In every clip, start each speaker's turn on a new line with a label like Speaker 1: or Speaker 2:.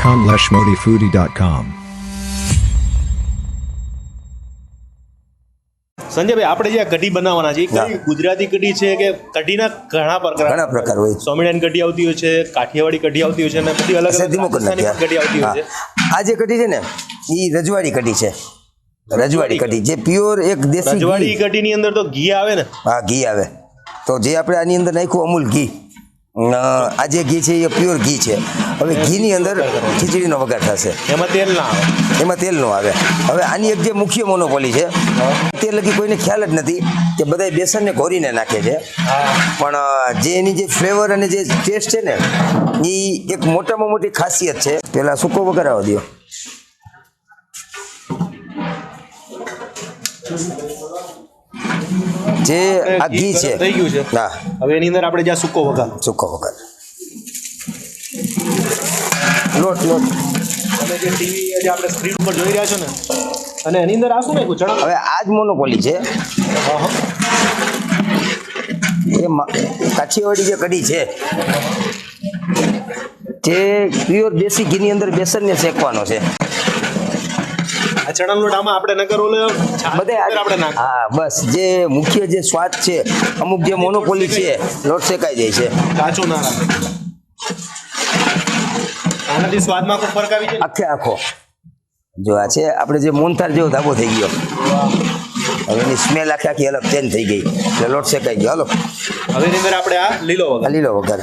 Speaker 1: conleshmodifoodie.com
Speaker 2: સંજયભાઈ આપણે જે કઢી બનાવવાના છે કઈ ગુજરાતી કઢી છે કે કઢીના ઘણા પ્રકાર
Speaker 3: હોય.
Speaker 2: સ્વામિનારાયણ કઢી આવતી હોય છે, કાઠિયાવાડી કઢી આવતી હોય છે અને બધી અલગ અલગ કઢી આવતી હોય છે.
Speaker 3: આ જે કઢી છે ને એ રજવાડી કઢી છે. રજવાડી કઢી જે પ્યોર એક દેશી
Speaker 2: રજવાડી કઢીની અંદર તો ઘી આવે ને?
Speaker 3: હા, ઘી આવે. તો જે આપણે આની અંદર નાખ્યું અમૂલ ઘી, આ જે ઘી છે એ પ્યોર ઘી છે. હવે ઘીની અંદર ખીચડીનો વઘાર થશે.
Speaker 2: એમાં તેલ ના આવે?
Speaker 3: એમાં તેલ નો આવે. હવે આની એક જે મુખ્ય મોનોપોલી છે તે લગી કોઈને ખ્યાલ જ નથી કે બધા બેસનને ઘોરીને નાખે છે, પણ જે એની જે ફ્લેવર અને જે ટેસ્ટ છે ને એ એક મોટામાં મોટી ખાસિયત છે. પેલા સૂકો વઘાર આવવા દો. જે આ ઘી છે
Speaker 2: થઈ ગયું છે.
Speaker 3: હા,
Speaker 2: હવે એની અંદર આપણે જ્યાં સૂકો વઘાર
Speaker 3: લોટ
Speaker 2: અને જે ટીવી જે આપણે સ્ક્રીન ઉપર જોઈ રહ્યા છો ને, અને એની અંદર આ શું નાખ્યું? ચણા.
Speaker 3: હવે આ જ મોનોપોલી છે. એ કાઠિયાવાડી જે કઢી છે તે પ્યોર દેશી ઘીની અંદર બેસનને શેકવાનો છે.
Speaker 2: આ ચણાનો લોટ આમાં આપણે નગર ઓલે
Speaker 3: બધે
Speaker 2: આપણે નાખ.
Speaker 3: હા, બસ જે મુખ્ય જે સ્વાદ છે અમુક જે મોનોપોલી છે લોટ શેકાઈ જાય છે.
Speaker 2: કાચો ના રાખે. આનાથી સ્વાદમાં કોઈ ફરક આવી જાય?
Speaker 3: આખો જો આ છે આપણે જે મોનથાર જેવો ધાબો થઈ ગયો. હવે એની સ્મેલ આખી અલગ ચેન્જ થઈ ગઈ એટલે લોટ શેકાઈ ગયો. હાલો
Speaker 2: હવે એની અંદર આપણે આ લીલો
Speaker 3: વઘાર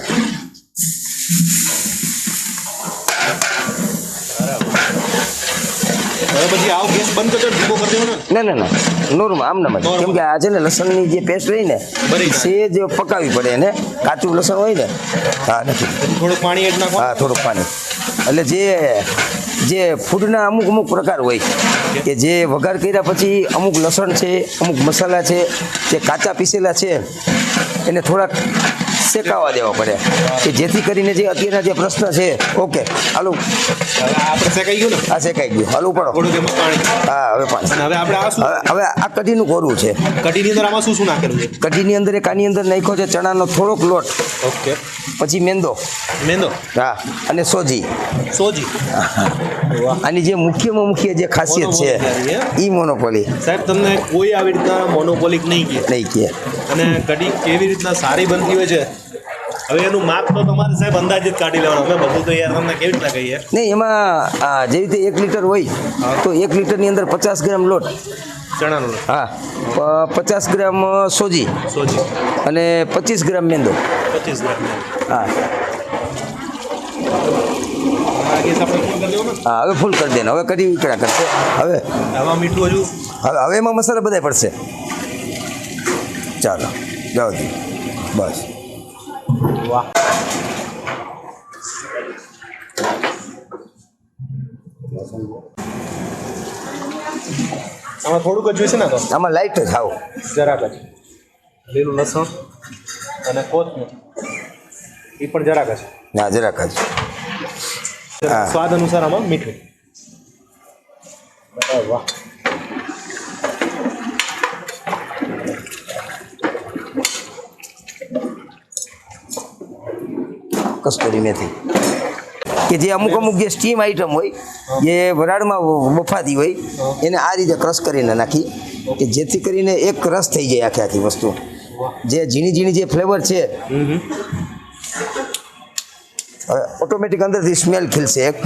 Speaker 2: હવે પછી આવ ગેસ બંધ કરજો, ધીમો કરી દેવાનો ને?
Speaker 3: ના નોર્મલ આમ કેમ કે આ છે ને લસણની જે પેસ્ટ રહી ને સેજ પકાવવી પડે એને. કાચું લસણ હોય ને, હા નથી,
Speaker 2: થોડુંક પાણી એડ નાખો.
Speaker 3: હા, થોડુંક પાણી. એટલે જે ફૂડના અમુક પ્રકાર હોય કે જે વઘાર કર્યા પછી અમુક લસણ છે, અમુક મસાલા છે, જે કાચા પીસેલા છે એને થોડાક શેકાવા દેવા પડે કે જેથી કરીને જે અત્યારના જે પ્રશ્ન છે. ઓકે, હાલો
Speaker 2: આપણે શેકાઈ ગયું ને?
Speaker 3: આ શેકાઈ ગયું. હાલો પડો. હા, હવે પાણી.
Speaker 2: હવે આપણે આ શું?
Speaker 3: હવે આ કઢીનું કોરું છે.
Speaker 2: કઢીની અંદર આમાં શું નાખેલું છે?
Speaker 3: કઢીની અંદર આની અંદર નાખ્યો છે ચણાનો થોડોક લોટ.
Speaker 2: ઓકે.
Speaker 3: પછી મેંદો. હા, અને સોજી. આની જે મુખ્ય જે ખાસિયત છે ઈ મોનોપોલી.
Speaker 2: સાહેબ, તમને કોઈ આવી રીતના મોનોપોલિક નહીં કહે. અને કઢી કેવી રીતના સારી બનતી હોય છે હવે એનું માપ તો તમારે સાહેબ અંદાજે જ કાઢી લેવાનું. અમે બધું તો યાર તમને કેવી રીતના કહીએ?
Speaker 3: નહીં, એમાં જેવી રીતે 1 લીટર હોય તો 1 લીટરની અંદર 50 ગ્રામ લોટ,
Speaker 2: ચણાનો લોટ,
Speaker 3: હા, 50 ગ્રામ સોજી અને 25 ગ્રામ મેંદો.
Speaker 2: 25 ગ્રામ.
Speaker 3: હા, હા, હવે ફૂલ કરી દેને. હવે કઢી ઉકળા કરશે. હવે
Speaker 2: આમાં મીઠું હજુ
Speaker 3: હવે એમાં મસાલા બધા પડશે. ચાલો જાઓ દી, બસ.
Speaker 2: વાહ, આમાં થોડુંક જ જોઈશે ને? તો
Speaker 3: આમાં લાઈટ જ આવો,
Speaker 2: જરાક જ લીલું લસણ અને કોથમીર એ પણ જરાક જ.
Speaker 3: ના, જરાક જ.
Speaker 2: સ્વાદ અનુસાર આમાં મીઠું. વાહ,
Speaker 3: કસ્તુરી મેથી કે જે અમુક જે સ્ટીમ આઈટમ હોય જે વરાળમાં બફાતી હોય એને આ રીતે ક્રશ કરીને નાખી કે જેથી કરીને એક રસ થઈ જાય આખી વસ્તુ. જે ઝીણી જે ફ્લેવર છે હવે ઓટોમેટિક અંદરથી સ્મેલ ખીલશે એક.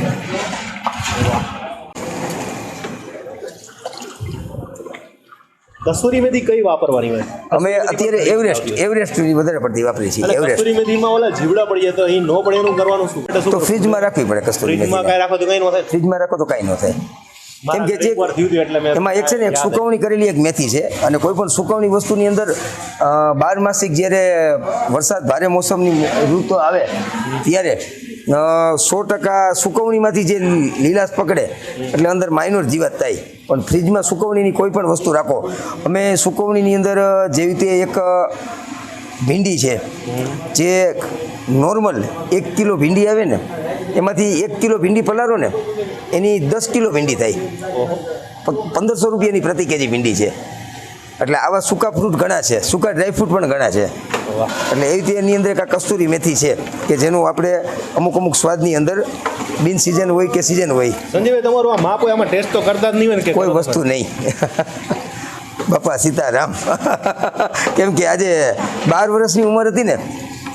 Speaker 2: કસૂરી મેથી કઈ વાપરવાની હોય?
Speaker 3: અમે અત્યારે એવરેસ્ટ વધારે પડતી વાપરીએ છીએ. એવરેસ્ટ.
Speaker 2: કસૂરી મેથીમાં ઓલા જીવડા પડી જાય તો અહીં ન પડે એનું કરવાનું શું?
Speaker 3: તો ફ્રીજમાં રાખવી પડે. કસ્તુરી
Speaker 2: ફ્રીજમાં કાંઈ રાખો તો કંઈ ન થાય?
Speaker 3: ફ્રીજમાં રાખો તો કાંઈ ન થાય. કેમ કે જે એમાં એક છે ને એક સુકવણી કરેલી એક મેથી છે અને કોઈ પણ સુકવણી વસ્તુની અંદર 12 માસિક જ્યારે વરસાદ ભારે મોસમની ઋતુ આવે ત્યારે 100% સુકવણીમાંથી જે લીલાશ પકડે એટલે અંદર માઇનોર જીવાત થાય. પણ ફ્રીજમાં સુકવણીની કોઈ પણ વસ્તુ રાખો. અમે સુકવણીની અંદર જેવી રીતે એક ભીંડી છે જે નોર્મલ 1 કિલો ભીંડી આવે ને એમાંથી 1 કિલો ભીંડી પલાળો ને એની 10 કિલો ભીંડી થાય. 1500 રૂપિયાની પ્રતિ કેજી ભીંડી છે. એટલે આવા સૂકા ફ્રૂટ ઘણા છે, સૂકા ડ્રાયફ્રૂટ પણ ઘણા છે. એટલે એવી રીતે એની અંદર એક આ કસ્તુરી મેથી છે કે જેનું આપણે અમુક સ્વાદની અંદર બિન સિઝન હોય કે સિઝન હોય.
Speaker 2: સંજયભાઈ તમારું આ માપ હોય આમાં ટેસ્ટ તો કરતા જ નહીં હોય ને?
Speaker 3: કોઈ વસ્તુ નહીં. બાપા સીતારામ. કેમ કે આજે 12 વર્ષની ઉંમર હતી ને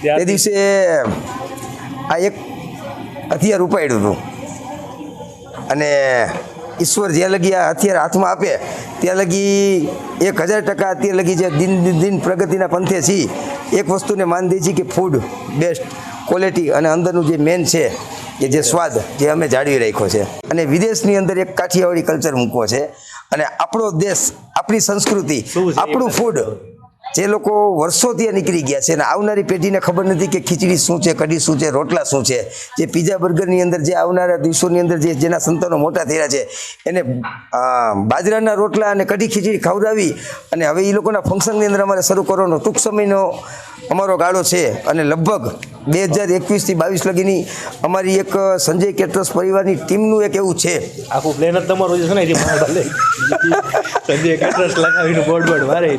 Speaker 3: તે દિવસે આ એક હથિયાર ઉપાડ્યું હતું અને ઈશ્વર જ્યાં લગી આ હથિયાર હાથમાં આપે ત્યાં લગી 1000% અત્યારે લગી જે દિન પ્રગતિના પંથે છીએ એક વસ્તુને માન દે છે કે ફૂડ બેસ્ટ ક્વોલિટી અને અંદરનું જે મેન છે કે જે સ્વાદ જે અમે જાળવી રાખ્યો છે. અને વિદેશની અંદર એક કાઠિયાવાડી કલ્ચર મૂકવો છે અને આપણો દેશ, આપણી સંસ્કૃતિ, આપણું ફૂડ જે લોકો વર્ષોથી નીકળી ગયા છે અને આવનારી પેઢીને ખબર નથી કે ખીચડી શું છે, કઢી શું છે, રોટલા શું છે. જે પીઝા બર્ગરની અંદર જે આવનારા દિવસોની અંદર જેના સંતાનો મોટા થયા છે એને બાજરાના રોટલા અને કઢી ખીચડી ખવડાવી અને હવે એ લોકોના ફંક્શનની અંદર અમારે શરૂ કરવાનો ટૂંક સમયનો અમારો ગાળો છે. અને લગભગ 2021થી 22 લગીની અમારી એક સંજય કેટરર્સ પરિવારની ટીમનું એક એવું છે.
Speaker 2: આખું પ્લેન જ તમારું છે ને સંજય કેટરર્સ લગાવીને બોર્ડ મારે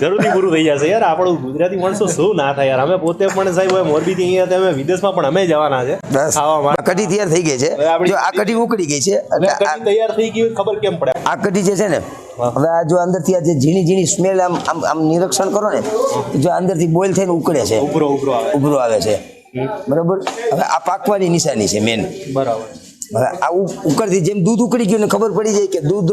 Speaker 2: જરૂરી પૂરું થઈ જશે યાર. આપણું ગુજરાતી માણસો શું ના થાય યાર. અમે પોતે પણ સાહેબ મોરબીથી અહીંયા અમે વિદેશમાં પણ અમે જવાના છે.
Speaker 3: બસ કઢી તૈયાર થઈ ગઈ છે. જો આ કઢી ઉકળી ગઈ છે
Speaker 2: તૈયાર થઈ ગઈ ખબર કેમ પડે?
Speaker 3: આ કઢી જે છે ને હવે આ જો અંદરથી આ જે ઝીણી સ્મેલ આમ નિરીક્ષણ કરો ને જો અંદરથી બોઇલ થઈને ઉકળે છે, ઉભરો આવે છે. બરાબર. હવે આ પાકવાની નિશાની છે મેન.
Speaker 2: બરાબર.
Speaker 3: હવે આ ઉકળતી જેમ દૂધ ઉકળી ગયું ને ખબર પડી જાય કે દૂધ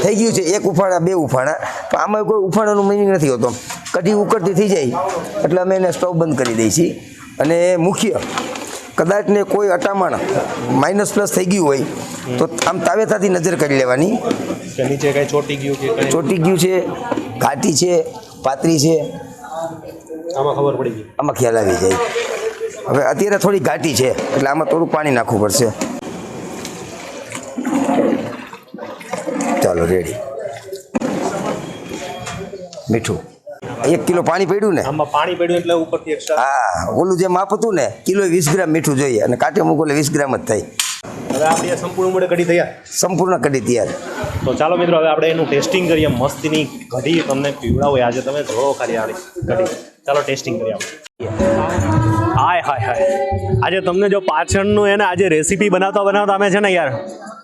Speaker 3: થઈ ગયું છે 1 ઉફાણા 2 ઉફાણા, પણ આમાં કોઈ ઉફાણાનું મિનિંગ નથી હોતો. કઢી ઉકળતી થઈ જાય એટલે અમે એને સ્ટવ બંધ કરી દઈએ છીએ. અને મુખ્ય કદાચ ને કોઈ અટામણ માઇનસ પ્લસ થઈ ગયું હોય તો આમ તાવેતાથી નજર કરી લેવાની
Speaker 2: કે નીચે કઈ ચોટી
Speaker 3: ગયું છે, ઘાટી છે, પાતળી છે,
Speaker 2: આમાં ખબર પડી ગઈ,
Speaker 3: આમાં ખ્યાલ આવી જાય. હવે અત્યારે થોડી ઘાટી છે એટલે આમાં થોડું પાણી નાખવું પડશે. ચાલો રેડી. મીઠું 1 કિલો પાણી પડ્યું ને
Speaker 2: આમાં પાણી પડ્યું એટલે ઉપરથી એક્સ્ટ્રા.
Speaker 3: હા, ઓલું જે માપ હતું ને કિલો 20 ગ્રામ મીઠું જોઈએ અને કાંટે મૂકો એટલે 20 ગ્રામ જ થાય.
Speaker 2: હવે આપણી સંપૂર્ણ મોડે કઢી તૈયાર.
Speaker 3: સંપૂર્ણ કઢી તૈયાર.
Speaker 2: તો ચાલો મિત્રો હવે આપણે એનું ટેસ્ટિંગ કરીએ. મસ્તીની કઢી તમને પીવડાવો આજે તમે જોડો ખાલી આવી કઢી. ચાલો ટેસ્ટિંગ કરીએ આપણે. હાય આજે તમને જો પાછળનું એને આજે રેસીપી બનાવતા અમે છે ને યાર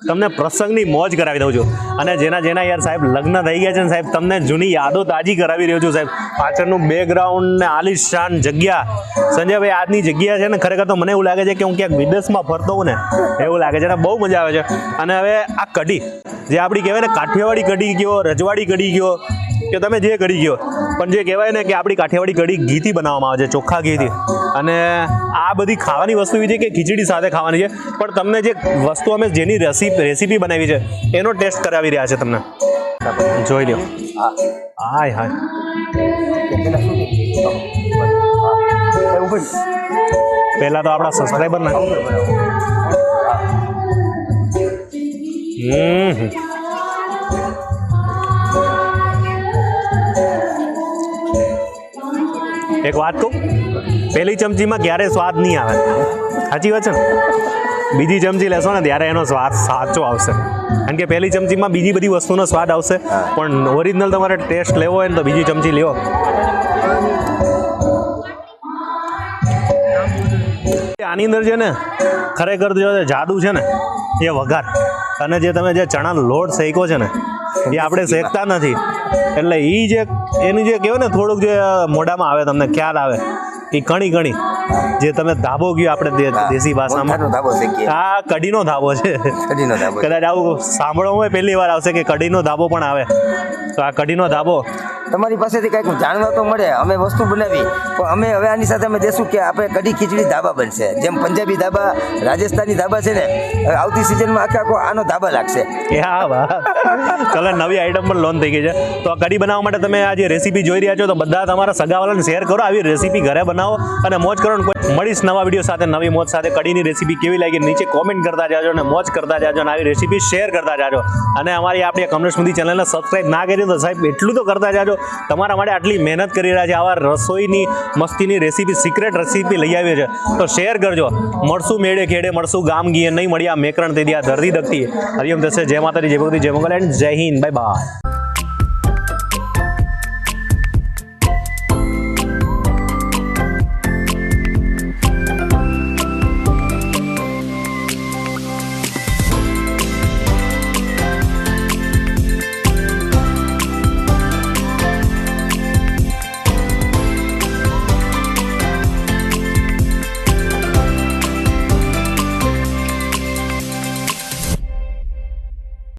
Speaker 2: તમને પ્રસંગની મોજ કરાવી દઉં છું. અને જેના યાર સાહેબ લગ્ન થઈ ગયા છે ને સાહેબ તમને જૂની યાદો તાજી કરાવી રહ્યો છું સાહેબ. પાછળનું બેકગ્રાઉન્ડ ને આલિશાન જગ્યા. સંજયભાઈ આજની જગ્યા છે ને ખરેખર તો મને એવું લાગે છે કે હું ક્યાંક વિદેશમાં ફરતો હોઉં ને એવું લાગે છે ને બહુ મજા આવે છે. અને હવે આ કઢી જે આપણી કહેવાય ને કાઠિયાવાડી કઢી ગયો, રજવાડી કઢી ગયો કે તમે જે કઢી ગયો, પણ જે કહેવાય ને કે આપણી કાઠિયાવાડી કઢી ઘીથી બનાવવામાં આવે છે, ચોખ્ખા ઘીથી. અને આ બધી ખાવાની વસ્તુ એવી છે કે ખીચડી સાથે ખાવાની છે, પણ તમને જે વસ્તુ અમે જેની રેસીપી બનાવી છે એનો ટેસ્ટ કરાવી રહ્યા છે તમને. જોઈ લો. હાય પહેલાં તો આપણા સબસ્ક્રાઈબર ના એક વાત કહું, પહેલી ચમચીમાં ક્યારે સ્વાદ નહીં આવે. સાચી વાત છે ને? બીજી ચમચી લેશો ને ત્યારે એનો સ્વાદ સાચો આવશે. કારણ કે પહેલી ચમચીમાં બીજી બધી વસ્તુનો સ્વાદ આવશે, પણ ઓરિજિનલ તમારે ટેસ્ટ લેવો હોય ને તો બીજી ચમચી લ્યો. આની અંદર છે ને ખરેખર જે જાદુ છે ને એ વઘાર અને જે તમે જે ચણાનો લોટ શેક્યો છે ને એ આપણે શેકતા નથી. એટલે એ જે એનું જે કહેવાય ને થોડુંક જે મોઢામાં આવે તમને ખ્યાલ આવે એ કણી જે તમે ધાબો ગયો આપણે દેશી ભાષામાં આ કઢીનો ધાબો છે. કદાચ આવું સાંભળવામાં હોય પહેલી વાર આવશે કે કઢીનો ધાબો પણ આવે. તો આ કઢીનો ધાબો
Speaker 3: તમારી પાસેથી કંઈક જાણવા તો મળે. અમે વસ્તુ બનાવી પણ અમે હવે આની સાથે અમે દેશું કે આપણે કઢી ખીચડી ધાબા બનશે. જેમ પંજાબી ધાબા, રાજસ્થાની ધાબા છે ને આવતી સિઝનમાં આખો આનો ધાબા લાગશે.
Speaker 2: હા વાહ, ચાલો નવી આઈટમ પણ લોન્ચ થઈ ગઈ છે. તો આ કઢી બનાવવા માટે તમે આ જે રેસીપી જોઈ રહ્યા છો તો બધા તમારા સગાવાલાને શેર કરો. આવી રેસીપી ઘરે બનાવો અને મોજ કરો. મળીશ નવા વિડીયો સાથે, નવી મોજ સાથે. કઢીની રેસીપી કેવી લાગી નીચે કોમેન્ટ કરતા જાજો અને મોજ કરતા જાજો અને આવી રેસીપી શેર કરતા જાજો. અને અમારી આપણી કમલેશ સ્મૃતિ ચેનલને સબસ્ક્રાઈબ ના કરી તો સાહેબ એટલું તો કરતા જાજો. તમારા માટે આટલી મહેનત કરી રહ્યા છે, આવા રસોઈની મસ્તીની રેસીપી, સિક્રેટ રેસીપી લઈ આવીએ છે તો શેર કરજો. મળશું મેળે ખેડે, મળશું ગામ ગીએ, નહીં મળ્યા મેકરણ તે દિયા ધરતી દકતી. હરિયમ દસે. જય માતાજી, જય ભગવતી, જય મંગલ એન્ડ જય હિન્દ. Bye bye.